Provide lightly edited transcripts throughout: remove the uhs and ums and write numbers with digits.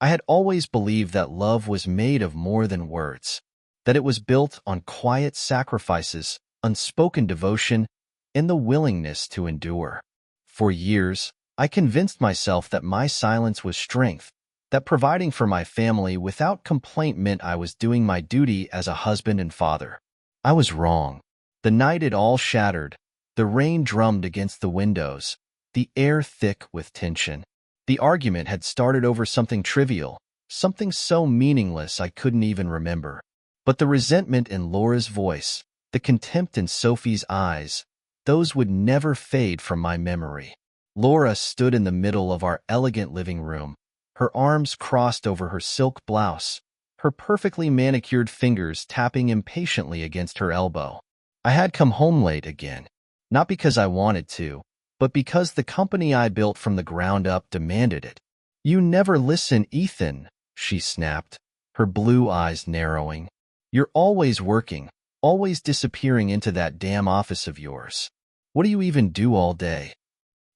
I had always believed that love was made of more than words, that it was built on quiet sacrifices, unspoken devotion, and the willingness to endure. For years, I convinced myself that my silence was strength, that providing for my family without complaint meant I was doing my duty as a husband and father. I was wrong. The night it all shattered, the rain drummed against the windows, the air thick with tension. The argument had started over something trivial, something so meaningless I couldn't even remember. But the resentment in Laura's voice, the contempt in Sophie's eyes, those would never fade from my memory. Laura stood in the middle of our elegant living room, her arms crossed over her silk blouse, her perfectly manicured fingers tapping impatiently against her elbow. I had come home late again, not because I wanted to, but because the company I built from the ground up demanded it. "You never listen, Ethan," she snapped, her blue eyes narrowing. "You're always working, always disappearing into that damn office of yours. What do you even do all day?"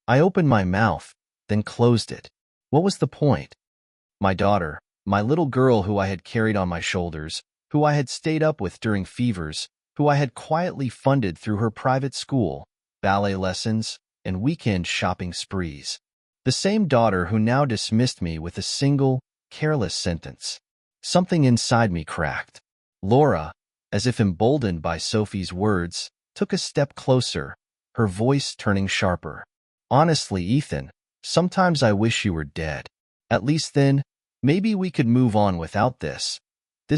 I opened my mouth, then closed it. What was the point? My daughter, my little girl who I had carried on my shoulders, who I had stayed up with during fevers, who I had quietly funded through her private school, ballet lessons, and weekend shopping sprees. The same daughter who now dismissed me with a single, careless sentence. Something inside me cracked. Laura, as if emboldened by Sophie's words, took a step closer, her voice turning sharper. "Honestly, Ethan, sometimes I wish you were dead. At least then, maybe we could move on without this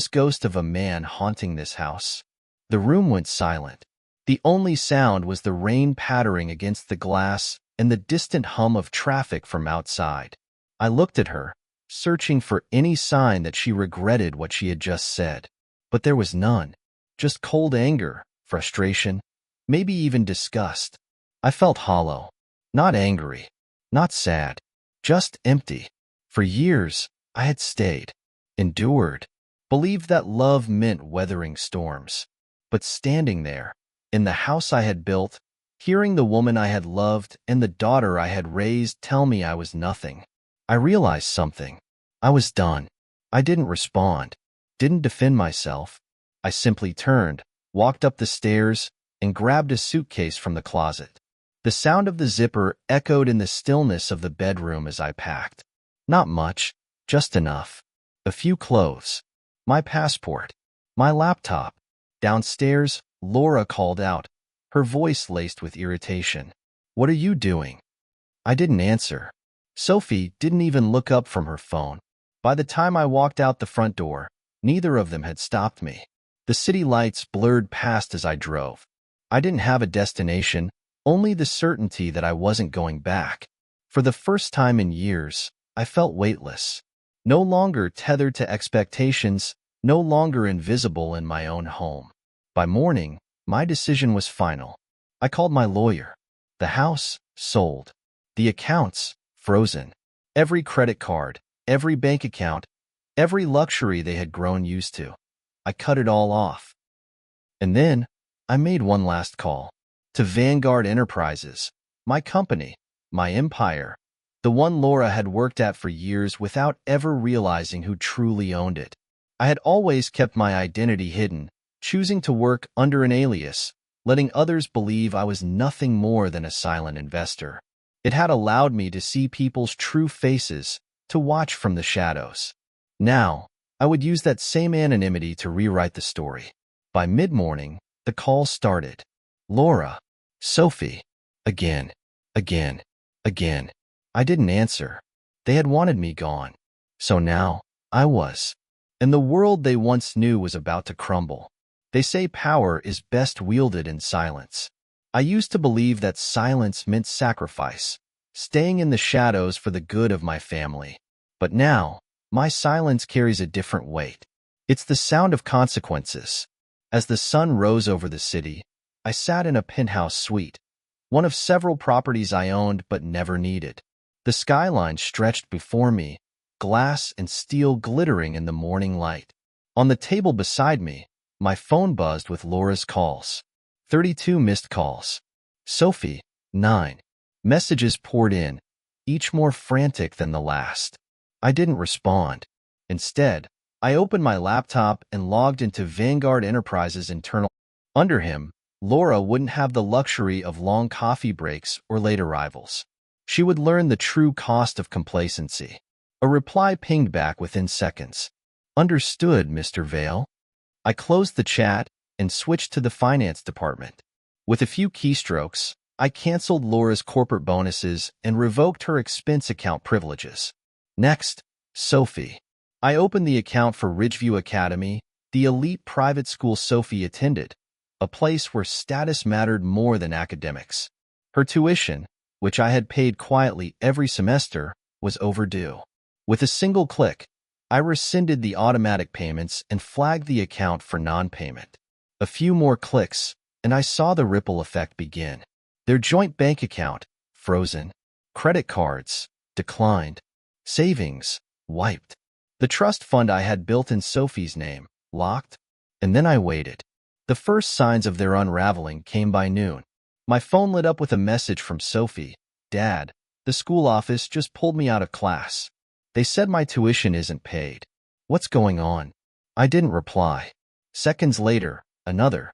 ghost of a man haunting this house." The room went silent. The only sound was the rain pattering against the glass and the distant hum of traffic from outside. I looked at her, searching for any sign that she regretted what she had just said. But there was none. Just cold anger, frustration, maybe even disgust. I felt hollow. Not angry, not sad, just empty. For years, I had stayed, endured, believed that love meant weathering storms. But standing there, in the house I had built, hearing the woman I had loved and the daughter I had raised tell me I was nothing, I realized something. I was done. I didn't respond, didn't defend myself. I simply turned, walked up the stairs, and grabbed a suitcase from the closet. The sound of the zipper echoed in the stillness of the bedroom as I packed. Not much, just enough. A few clothes, my passport, my laptop. Downstairs, Laura called out, her voice laced with irritation. "What are you doing?" I didn't answer. Sophie didn't even look up from her phone. By the time I walked out the front door, neither of them had stopped me. The city lights blurred past as I drove. I didn't have a destination, only the certainty that I wasn't going back. For the first time in years, I felt weightless. No longer tethered to expectations, no longer invisible in my own home. By morning, my decision was final. I called my lawyer. The house, sold. The accounts, frozen. Every credit card, every bank account, every luxury they had grown used to. I cut it all off. And then, I made one last call. To Vanguard Enterprises, my company, my empire, the one Laura had worked at for years without ever realizing who truly owned it. I had always kept my identity hidden, choosing to work under an alias, letting others believe I was nothing more than a silent investor. It had allowed me to see people's true faces, to watch from the shadows. Now, I would use that same anonymity to rewrite the story. By mid-morning, the call started. Laura, Sophie, again, again, again. I didn't answer. They had wanted me gone. So now, I was. And the world they once knew was about to crumble. They say power is best wielded in silence. I used to believe that silence meant sacrifice, staying in the shadows for the good of my family. But now, my silence carries a different weight. It's the sound of consequences. As the sun rose over the city, I sat in a penthouse suite, one of several properties I owned but never needed. The skyline stretched before me, glass and steel glittering in the morning light. On the table beside me, my phone buzzed with Laura's calls. 32 missed calls. Sophie, 9. Messages poured in, each more frantic than the last. I didn't respond. Instead, I opened my laptop and logged into Vanguard Enterprises' internal. Under him, Laura wouldn't have the luxury of long coffee breaks or late arrivals. She would learn the true cost of complacency. A reply pinged back within seconds. Understood, Mr. Vale. I closed the chat and switched to the finance department. With a few keystrokes, I canceled Laura's corporate bonuses and revoked her expense account privileges. Next, Sophie. I opened the account for Ridgeview Academy, the elite private school Sophie attended, a place where status mattered more than academics. Her tuition, which I had paid quietly every semester, was overdue. With a single click, I rescinded the automatic payments and flagged the account for non-payment. A few more clicks, and I saw the ripple effect begin. Their joint bank account, frozen. Credit cards, declined. Savings, wiped. The trust fund I had built in Sophie's name, locked. And then I waited. The first signs of their unraveling came by noon. My phone lit up with a message from Sophie. Dad, the school office just pulled me out of class. They said my tuition isn't paid. What's going on? I didn't reply. Seconds later, another.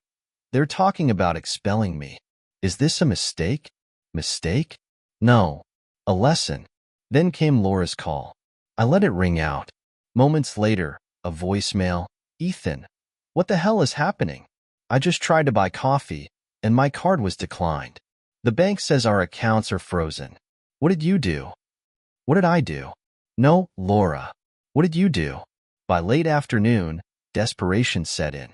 They're talking about expelling me. Is this a mistake? Mistake? No. A lesson. Then came Laura's call. I let it ring out. Moments later, a voicemail. Ethan, what the hell is happening? I just tried to buy coffee, and my card was declined. The bank says our accounts are frozen. What did you do? What did I do? No, Laura. What did you do? By late afternoon, desperation set in.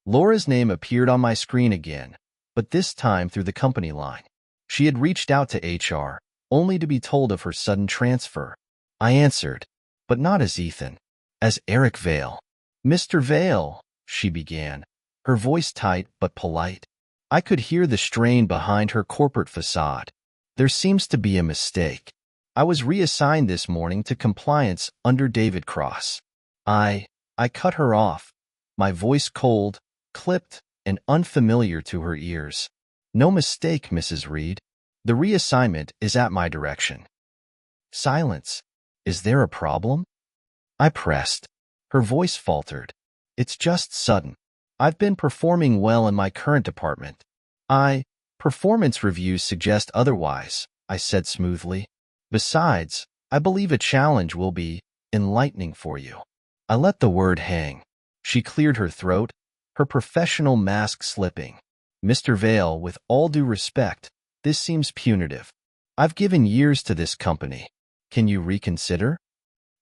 Laura's name appeared on my screen again, but this time through the company line. She had reached out to HR, only to be told of her sudden transfer. I answered, but not as Ethan, as Eric Vale. Mr. Vale, she began, her voice tight but polite. I could hear the strain behind her corporate facade. There seems to be a mistake. I was reassigned this morning to compliance under David Cross. I cut her off, my voice cold, clipped, and unfamiliar to her ears. No mistake, Mrs. Reed. The reassignment is at my direction. Silence. Is there a problem? I pressed. Her voice faltered. It's just sudden. I've been performing well in my current department. Performance reviews suggest otherwise, I said smoothly. Besides, I believe a challenge will be enlightening for you. I let the word hang. She cleared her throat, her professional mask slipping. Mr. Vale, with all due respect, this seems punitive. I've given years to this company. Can you reconsider?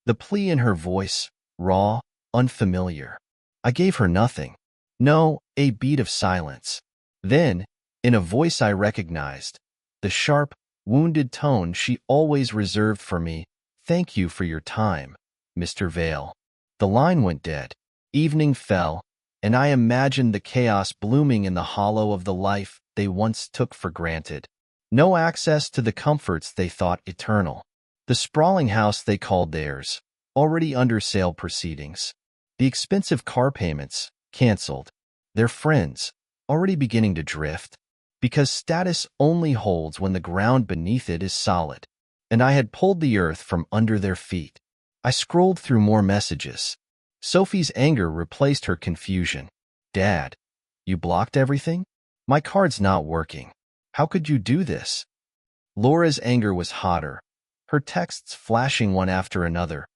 The plea in her voice, raw, unfamiliar. I gave her nothing. No, a beat of silence. Then, in a voice I recognized, the sharp, wounded tone she always reserved for me, thank you for your time, Mr. Vale. The line went dead. Evening fell, and I imagined the chaos blooming in the hollow of the life they once took for granted. No access to the comforts they thought eternal. The sprawling house they called theirs, already under sale proceedings. The expensive car payments, canceled. Their friends, already beginning to drift. Because status only holds when the ground beneath it is solid. And I had pulled the earth from under their feet. I scrolled through more messages. Sophie's anger replaced her confusion. Dad, you blocked everything? My card's not working. How could you do this? Laura's anger was hotter, her texts flashing one after another.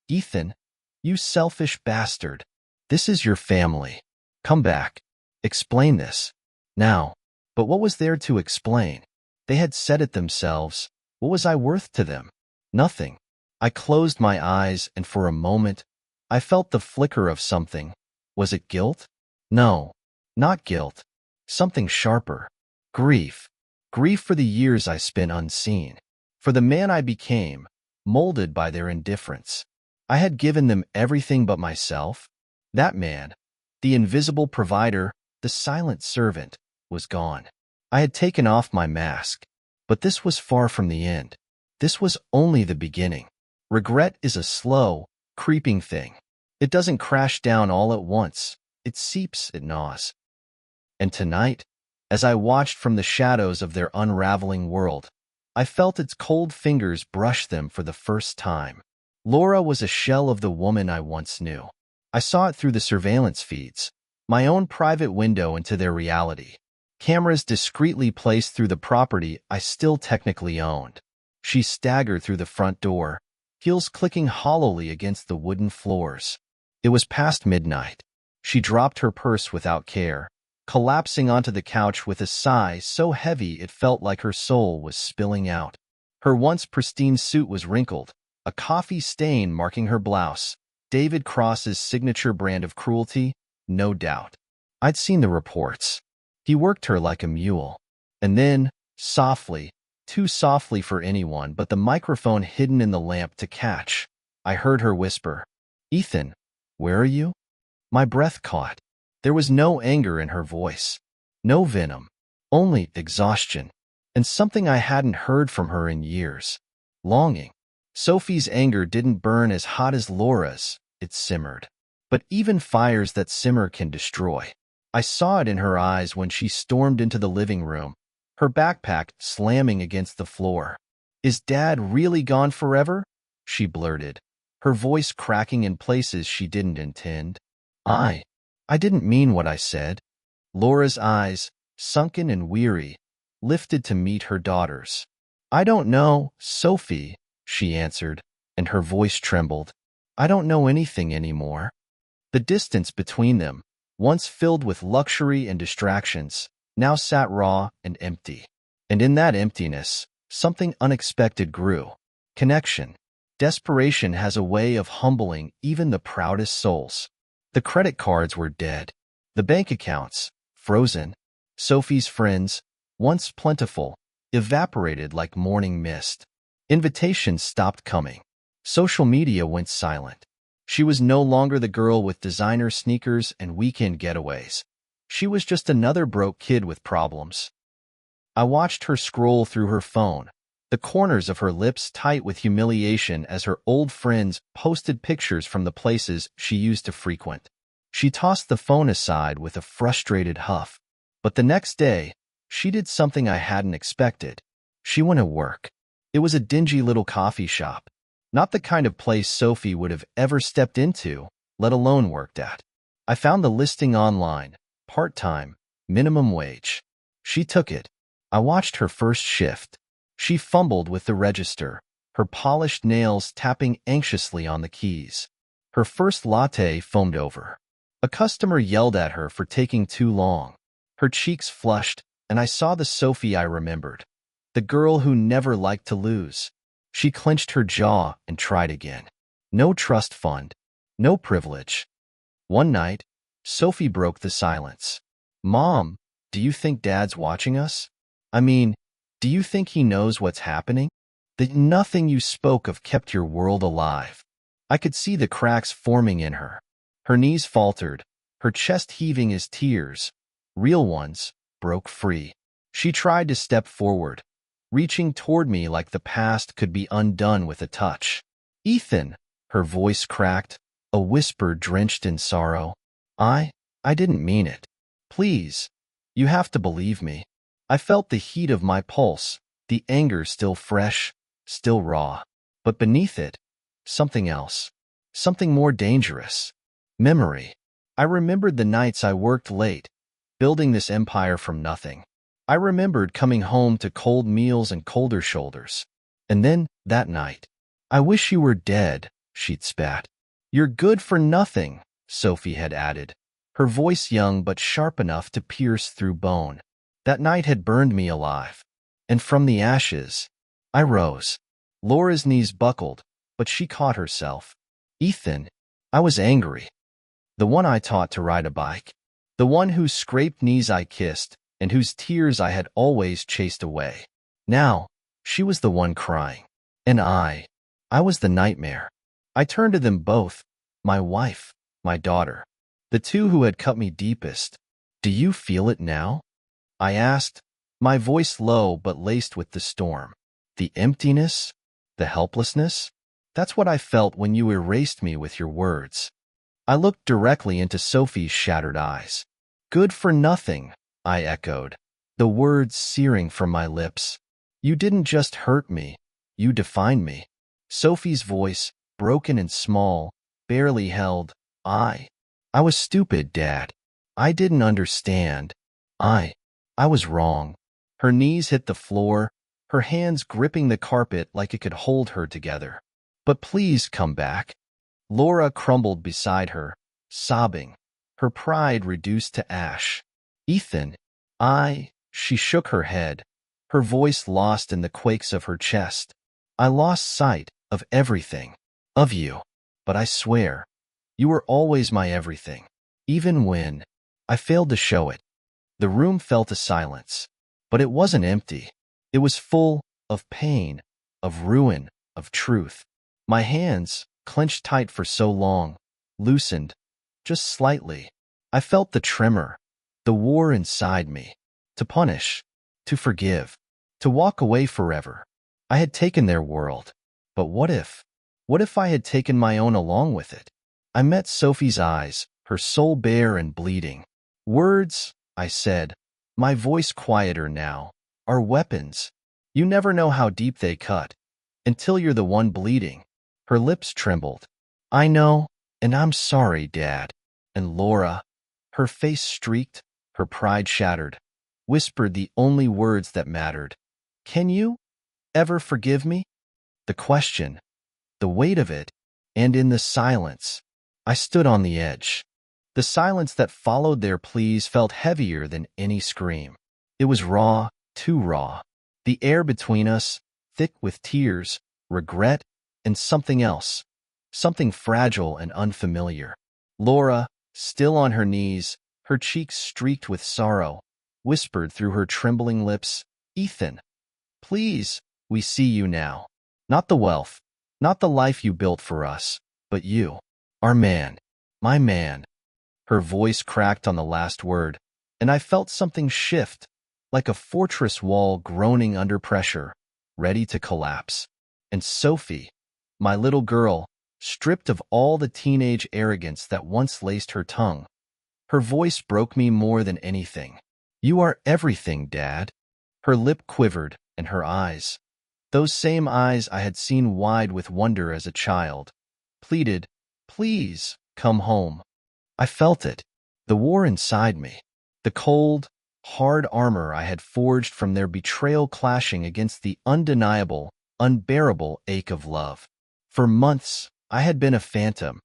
Ethan, you selfish bastard. This is your family. Come back. Explain this. Now. But what was there to explain? They had said it themselves. What was I worth to them? Nothing. I closed my eyes, and for a moment, I felt the flicker of something. Was it guilt? No, not guilt. Something sharper. Grief. Grief for the years I spent unseen. For the man I became, molded by their indifference. I had given them everything but myself. That man, the invisible provider, the silent servant, was gone. I had taken off my mask. But this was far from the end. This was only the beginning. Regret is a slow, creeping thing. It doesn't crash down all at once. It seeps, it gnaws. And tonight, as I watched from the shadows of their unraveling world, I felt its cold fingers brush them for the first time. Laura was a shell of the woman I once knew. I saw it through the surveillance feeds, my own private window into their reality. Cameras discreetly placed through the property I still technically owned. She staggered through the front door, heels clicking hollowly against the wooden floors. It was past midnight. She dropped her purse without care, collapsing onto the couch with a sigh so heavy it felt like her soul was spilling out. Her once pristine suit was wrinkled, a coffee stain marking her blouse. David Cross's signature brand of cruelty, no doubt. I'd seen the reports. He worked her like a mule. And then, softly, too softly for anyone but the microphone hidden in the lamp to catch, I heard her whisper, "Ethan, where are you?" My breath caught. There was no anger in her voice, no venom, only exhaustion, and something I hadn't heard from her in years. Longing. Sophie's anger didn't burn as hot as Laura's, it simmered. But even fires that simmer can destroy. I saw it in her eyes when she stormed into the living room, her backpack slamming against the floor. "Is Dad really gone forever?" she blurted, her voice cracking in places she didn't intend. I didn't mean what I said. Laura's eyes, sunken and weary, lifted to meet her daughter's. "I don't know, Sophie," she answered, and her voice trembled. "I don't know anything anymore." The distance between them, once filled with luxury and distractions, now sat raw and empty. And in that emptiness, something unexpected grew. Connection. Desperation has a way of humbling even the proudest souls. The credit cards were dead. The bank accounts, frozen. Sophie's friends, once plentiful, evaporated like morning mist. Invitations stopped coming. Social media went silent. She was no longer the girl with designer sneakers and weekend getaways. She was just another broke kid with problems. I watched her scroll through her phone, the corners of her lips tight with humiliation as her old friends posted pictures from the places she used to frequent. She tossed the phone aside with a frustrated huff. But the next day, she did something I hadn't expected. She went to work. It was a dingy little coffee shop. Not the kind of place Sophie would have ever stepped into, let alone worked at. I found the listing online, part-time, minimum wage. She took it. I watched her first shift. She fumbled with the register, her polished nails tapping anxiously on the keys. Her first latte foamed over. A customer yelled at her for taking too long. Her cheeks flushed, and I saw the Sophie I remembered, the girl who never liked to lose. She clenched her jaw and tried again. No trust fund, no privilege. One night, Sophie broke the silence. "Mom, do you think Dad's watching us? I mean, do you think he knows what's happening? That nothing you spoke of kept your world alive." I could see the cracks forming in her. Her knees faltered, her chest heaving as tears, real ones, broke free. She tried to step forward, reaching toward me like the past could be undone with a touch. "Ethan," her voice cracked, a whisper drenched in sorrow. I didn't mean it. Please, you have to believe me." I felt the heat of my pulse, the anger still fresh, still raw. But beneath it, something else, something more dangerous. Memory. I remembered the nights I worked late, building this empire from nothing. I remembered coming home to cold meals and colder shoulders. And then, that night, "I wish you were dead," she'd spat. "You're good for nothing," Sophie had added, her voice young but sharp enough to pierce through bone. That night had burned me alive. And from the ashes, I rose. Laura's knees buckled, but she caught herself. "Ethan," I was angry. The one I taught to ride a bike. The one whose scraped knees I kissed, and whose tears I had always chased away. Now, she was the one crying. And I was the nightmare. I turned to them both, my wife, my daughter, the two who had cut me deepest. "Do you feel it now?" I asked, my voice low but laced with the storm. "The emptiness? The helplessness? That's what I felt when you erased me with your words." I looked directly into Sophie's shattered eyes. "Good for nothing," I echoed, the words searing from my lips. "You didn't just hurt me, you defined me." Sophie's voice, broken and small, barely held. I was stupid, Dad. I didn't understand. I was wrong. Her knees hit the floor, her hands gripping the carpet like it could hold her together. But please come back. Laura crumbled beside her, sobbing, her pride reduced to ash. Ethan, she shook her head, her voice lost in the quakes of her chest. I lost sight of everything, of you. But I swear, you were always my everything, even when I failed to show it. The room fell to silence, but it wasn't empty. It was full of pain, of ruin, of truth. My hands, clenched tight for so long, loosened, just slightly. I felt the tremor, the war inside me. To punish, to forgive, to walk away forever. I had taken their world, but what if I had taken my own along with it? I met Sophie's eyes, her soul bare and bleeding. Words, I said, my voice quieter now, are weapons. You never know how deep they cut, until you're the one bleeding. Her lips trembled. I know, and I'm sorry, Dad. And Laura, her face streaked, her pride shattered, whispered the only words that mattered. Can you ever forgive me? The question, the weight of it, and in the silence, I stood on the edge. The silence that followed their pleas felt heavier than any scream. It was raw, too raw. The air between us, thick with tears, regret, and something else, something fragile and unfamiliar. Laura, still on her knees, her cheeks streaked with sorrow, whispered through her trembling lips, Ethan, please, we see you now. Not the wealth, not the life you built for us, but you, our man, my man. Her voice cracked on the last word, and I felt something shift, like a fortress wall groaning under pressure, ready to collapse. And Sophie, my little girl, stripped of all the teenage arrogance that once laced her tongue. Her voice broke me more than anything. You are everything, Dad. Her lip quivered, and her eyes, those same eyes I had seen wide with wonder as a child, pleaded, please, come home. I felt it, the war inside me, the cold, hard armor I had forged from their betrayal clashing against the undeniable, unbearable ache of love. For months, I had been a phantom,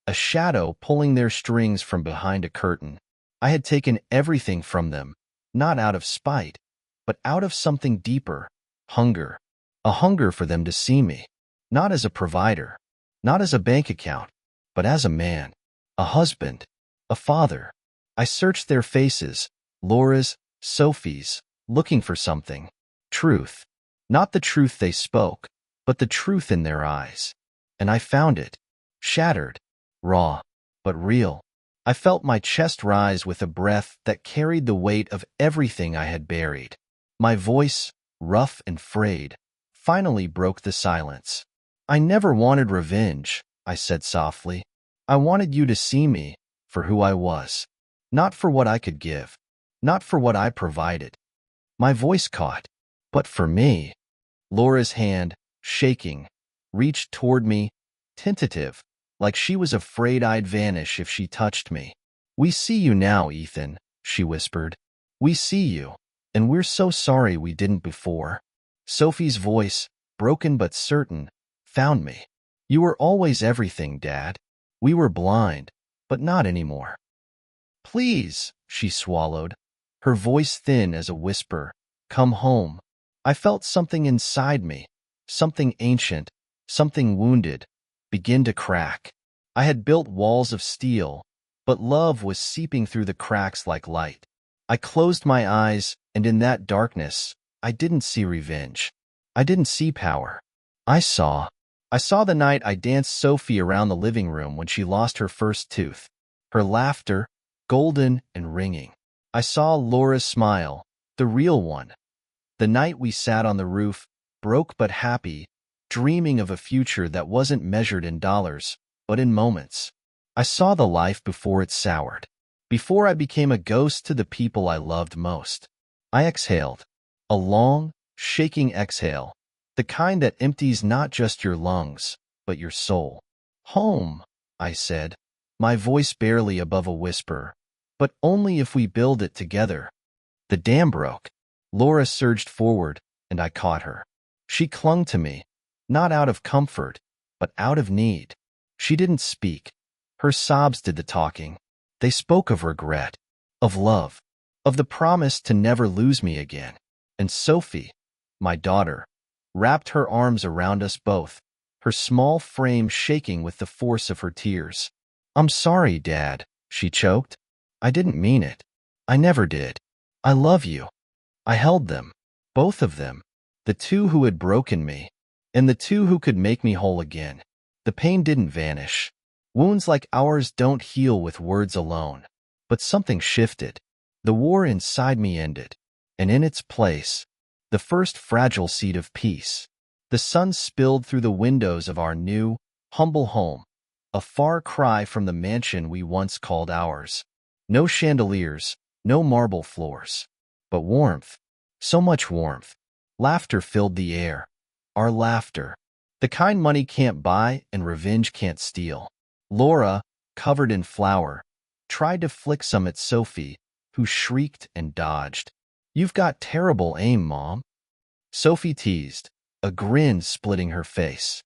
a shadow pulling their strings from behind a curtain. I had taken everything from them, not out of spite, but out of something deeper, hunger. A hunger for them to see me, not as a provider, not as a bank account, but as a man, a husband, a father. I searched their faces, Laura's, Sophie's, looking for something. Truth. Not the truth they spoke, but the truth in their eyes. And I found it. Shattered. Raw. But real. I felt my chest rise with a breath that carried the weight of everything I had buried. My voice, rough and frayed, finally broke the silence. I never wanted revenge, I said softly. I wanted you to see me for who I was. Not for what I could give. Not for what I provided. My voice caught. But for me. Laura's hand, shaking, reached toward me, tentative, like she was afraid I'd vanish if she touched me. We see you now, Ethan, she whispered. We see you, and we're so sorry we didn't before. Sophie's voice, broken but certain, found me. You were always everything, Dad. We were blind, but not anymore. Please, she swallowed, her voice thin as a whisper, come home. I felt something inside me, something ancient, something wounded, begin to crack. I had built walls of steel, but love was seeping through the cracks like light. I closed my eyes, and in that darkness, I didn't see revenge. I didn't see power. I saw the night I danced Sophie around the living room when she lost her first tooth. Her laughter, golden and ringing. I saw Laura's smile, the real one. The night we sat on the roof, broke but happy, dreaming of a future that wasn't measured in dollars, but in moments. I saw the life before it soured. Before I became a ghost to the people I loved most. I exhaled. A long, shaking exhale. The kind that empties not just your lungs, but your soul. Home, I said, my voice barely above a whisper, but only if we build it together. The dam broke. Laura surged forward, and I caught her. She clung to me, not out of comfort, but out of need. She didn't speak. Her sobs did the talking. They spoke of regret, of love, of the promise to never lose me again. And Sophie, my daughter, wrapped her arms around us both, her small frame shaking with the force of her tears. "I'm sorry, Dad," she choked. "I didn't mean it. I never did. I love you." I held them, both of them, the two who had broken me, and the two who could make me whole again. The pain didn't vanish. Wounds like ours don't heal with words alone. But something shifted. The war inside me ended, and in its place, the first fragile seed of peace. The sun spilled through the windows of our new, humble home, a far cry from the mansion we once called ours. No chandeliers, no marble floors, but warmth, so much warmth. Laughter filled the air. Our laughter, the kind money can't buy and revenge can't steal. Laura, covered in flour, tried to flick some at Sophie, who shrieked and dodged. "You've got terrible aim, Mom," Sophie teased, a grin splitting her face.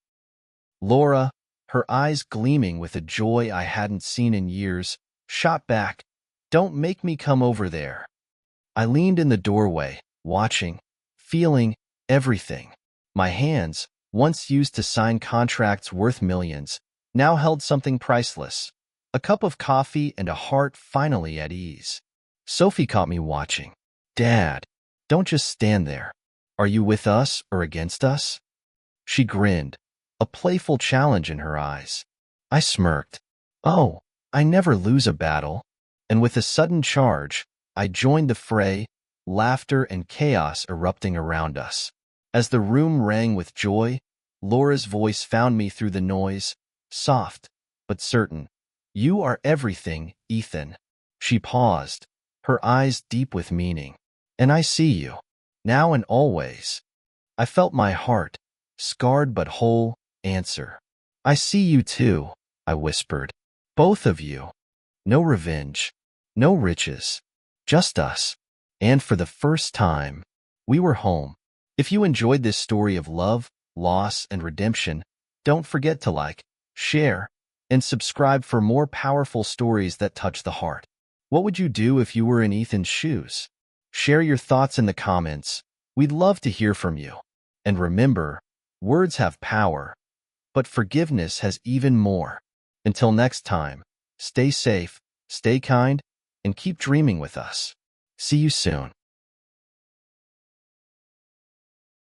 Laura, her eyes gleaming with a joy I hadn't seen in years, shot back, "Don't make me come over there." I leaned in the doorway, watching, feeling everything. My hands, once used to sign contracts worth millions, now held something priceless. A cup of coffee and a heart finally at ease. Sophie caught me watching. "Dad, don't just stand there. Are you with us or against us?" She grinned, a playful challenge in her eyes. I smirked. "Oh, I never lose a battle." And with a sudden charge, I joined the fray, laughter and chaos erupting around us. As the room rang with joy, Laura's voice found me through the noise, soft but certain. "You are everything, Ethan." She paused, her eyes deep with meaning. "And I see you, now and always." I felt my heart, scarred but whole, answer. "I see you too," I whispered. "Both of you. No revenge, no riches, just us." And for the first time, we were home. If you enjoyed this story of love, loss, and redemption, don't forget to like, share, and subscribe for more powerful stories that touch the heart. What would you do if you were in Ethan's shoes? Share your thoughts in the comments. We'd love to hear from you. And remember, words have power, but forgiveness has even more. Until next time, stay safe, stay kind, and keep dreaming with us. See you soon.